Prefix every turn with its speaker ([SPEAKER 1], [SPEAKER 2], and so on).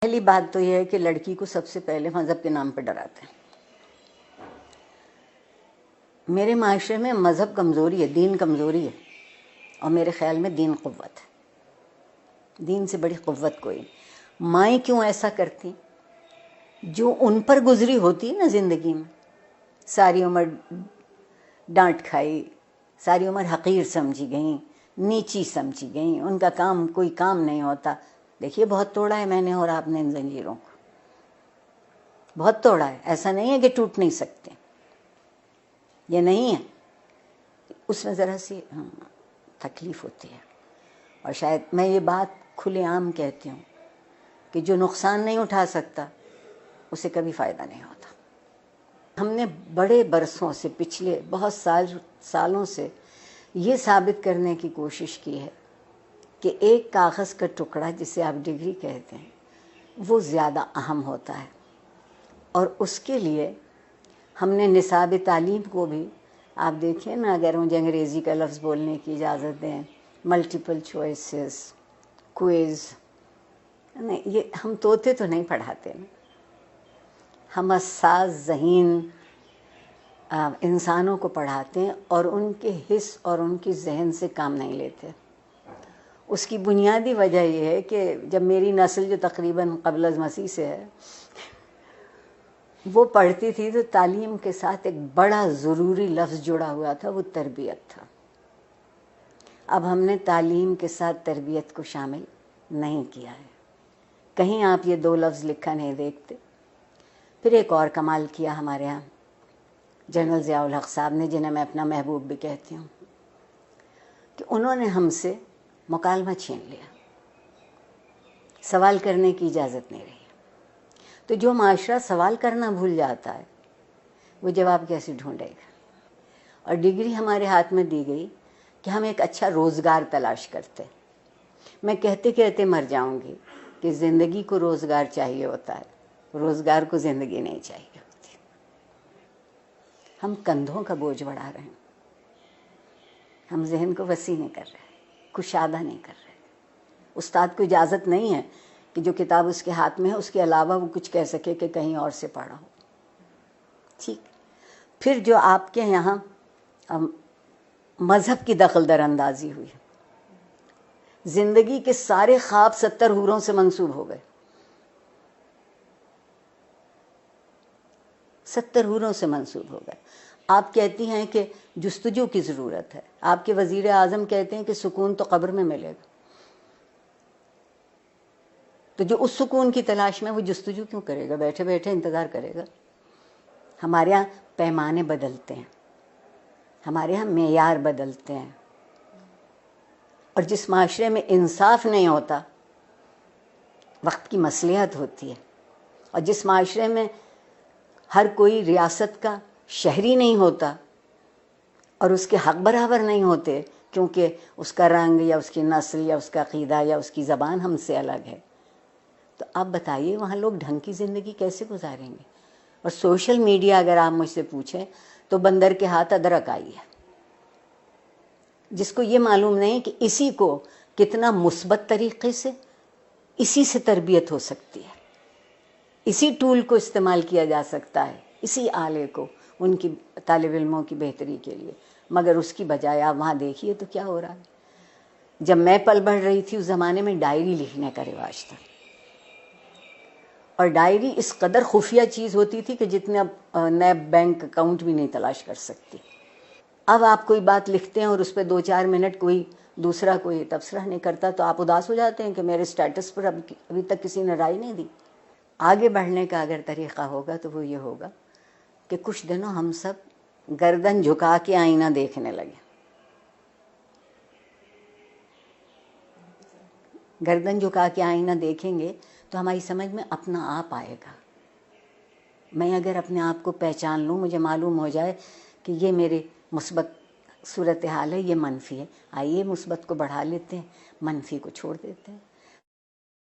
[SPEAKER 1] پہلی بات تو یہ ہے کہ لڑکی کو سب سے پہلے مذہب کے نام پہ ڈراتے ہیں۔ میرے معاشرے میں مذہب کمزوری ہے، دین کمزوری ہے، اور میرے خیال میں دین قوت ہے۔ دین سے بڑی قوت کوئی نہیں۔ مائیں کیوں ایسا کرتی؟ جو ان پر گزری ہوتی ہے نا زندگی میں، ساری عمر ڈانٹ کھائی، ساری عمر حقیر سمجھی گئیں، نیچی سمجھی گئیں، ان کا کام کوئی کام نہیں ہوتا۔ دیکھیے بہت توڑا ہے میں نے اور آپ نے ان زنجیروں کو، بہت توڑا ہے۔ ایسا نہیں ہے کہ ٹوٹ نہیں سکتے، یہ نہیں ہے۔ اس میں ذرا سی تکلیف ہوتی ہے، اور شاید میں یہ بات کھلے عام کہتی ہوں کہ جو نقصان نہیں اٹھا سکتا اسے کبھی فائدہ نہیں ہوتا۔ ہم نے بڑے برسوں سے، پچھلے بہت سالوں سے یہ ثابت کرنے کی کوشش کی ہے کہ ایک کاغذ کا ٹکڑا جسے آپ ڈگری کہتے ہیں وہ زیادہ اہم ہوتا ہے، اور اس کے لیے ہم نے نصاب تعلیم کو بھی، آپ دیکھیں نا، اگر مجھے انگریزی کا لفظ بولنے کی اجازت دیں، ملٹیپل چوائسز، کوئز، نہیں، یہ ہم طوطے تو نہیں پڑھاتے نا، ہم حساس ذہین انسانوں کو پڑھاتے ہیں، اور ان کے حس اور ان کی ذہن سے کام نہیں لیتے۔ اس کی بنیادی وجہ یہ ہے کہ جب میری نسل جو تقریباً قبل از مسیح سے ہے وہ پڑھتی تھی تو تعلیم کے ساتھ ایک بڑا ضروری لفظ جڑا ہوا تھا، وہ تربیت تھا۔ اب ہم نے تعلیم کے ساتھ تربیت کو شامل نہیں کیا ہے، کہیں آپ یہ دو لفظ لکھا نہیں دیکھتے۔ پھر ایک اور کمال کیا ہمارے ہاں جنرل ضیاء الحق صاحب نے، جنہیں میں اپنا محبوب بھی کہتی ہوں، کہ انہوں نے ہم سے مکالمہ چھین لیا، سوال کرنے کی اجازت نہیں رہی۔ تو جو معاشرہ سوال کرنا بھول جاتا ہے وہ جواب کیسے ڈھونڈے گا؟ اور ڈگری ہمارے ہاتھ میں دی گئی کہ ہم ایک اچھا روزگار تلاش کرتے۔ میں کہتے کہتے مر جاؤں گی کہ زندگی کو روزگار چاہیے ہوتا ہے، روزگار کو زندگی نہیں چاہیے ہوتی۔ ہم کندھوں کا بوجھ بڑھا رہے ہیں، ہم ذہن کو وسیع نہیں کر رہے، کشادہ نہیں کر رہے۔ استاد کو اجازت نہیں ہے کہ جو کتاب اس کے ہاتھ میں ہے اس کے علاوہ وہ کچھ کہہ سکے کہ کہیں اور سے پڑھا ہو۔ ٹھیک، پھر جو آپ کے یہاں مذہب کی دخل در اندازی ہوئی، زندگی کے سارے خواب 70 حوروں سے منسوب ہو گئے، 70 حوروں سے منسوب ہو گئے۔ آپ کہتی ہیں کہ جستجو کی ضرورت ہے، آپ کے وزیر اعظم کہتے ہیں کہ سکون تو قبر میں ملے گا، تو جو اس سکون کی تلاش میں وہ جستجو کیوں کرے گا؟ بیٹھے بیٹھے انتظار کرے گا۔ ہمارے یہاں پیمانے بدلتے ہیں، ہمارے یہاں معیار بدلتے ہیں، اور جس معاشرے میں انصاف نہیں ہوتا وقت کی مصلحت ہوتی ہے، اور جس معاشرے میں ہر کوئی ریاست کا شہری نہیں ہوتا اور اس کے حق برابر نہیں ہوتے کیونکہ اس کا رنگ یا اس کی نسل یا اس کا عقیدہ یا اس کی زبان ہم سے الگ ہے، تو آپ بتائیے وہاں لوگ ڈھنگ کی زندگی کیسے گزاریں گے؟ اور سوشل میڈیا اگر آپ مجھ سے پوچھیں تو بندر کے ہاتھ ادرک آئی ہے، جس کو یہ معلوم نہیں کہ اسی کو کتنا مثبت طریقے سے، اسی سے تربیت ہو سکتی ہے، اسی ٹول کو استعمال کیا جا سکتا ہے، اسی آلے کو ان کی طالب علموں کی بہتری کے لیے، مگر اس کی بجائے آپ وہاں دیکھیے تو کیا ہو رہا ہے۔ جب میں پل بڑھ رہی تھی اس زمانے میں ڈائری لکھنے کا رواج تھا، اور ڈائری اس قدر خفیہ چیز ہوتی تھی کہ جتنے اب نیب بینک اکاؤنٹ بھی نہیں تلاش کر سکتی۔ اب آپ کوئی بات لکھتے ہیں اور اس پہ 2-4 منٹ کوئی دوسرا کوئی تبصرہ نہیں کرتا تو آپ اداس ہو جاتے ہیں کہ میرے سٹیٹس پر ابھی تک کسی نے رائے نہیں دی۔ آگے بڑھنے کا اگر طریقہ ہوگا تو وہ یہ ہوگا کہ کچھ دنوں ہم سب گردن جھکا کے آئینہ دیکھنے لگے۔ گردن جھکا کے آئینہ دیکھیں گے تو ہماری سمجھ میں اپنا آپ آئے گا۔ میں اگر اپنے آپ کو پہچان لوں، مجھے معلوم ہو جائے کہ یہ میرے مثبت صورتحال ہے، یہ منفی ہے، آئیے مثبت کو بڑھا لیتے ہیں، منفی کو چھوڑ دیتے ہیں۔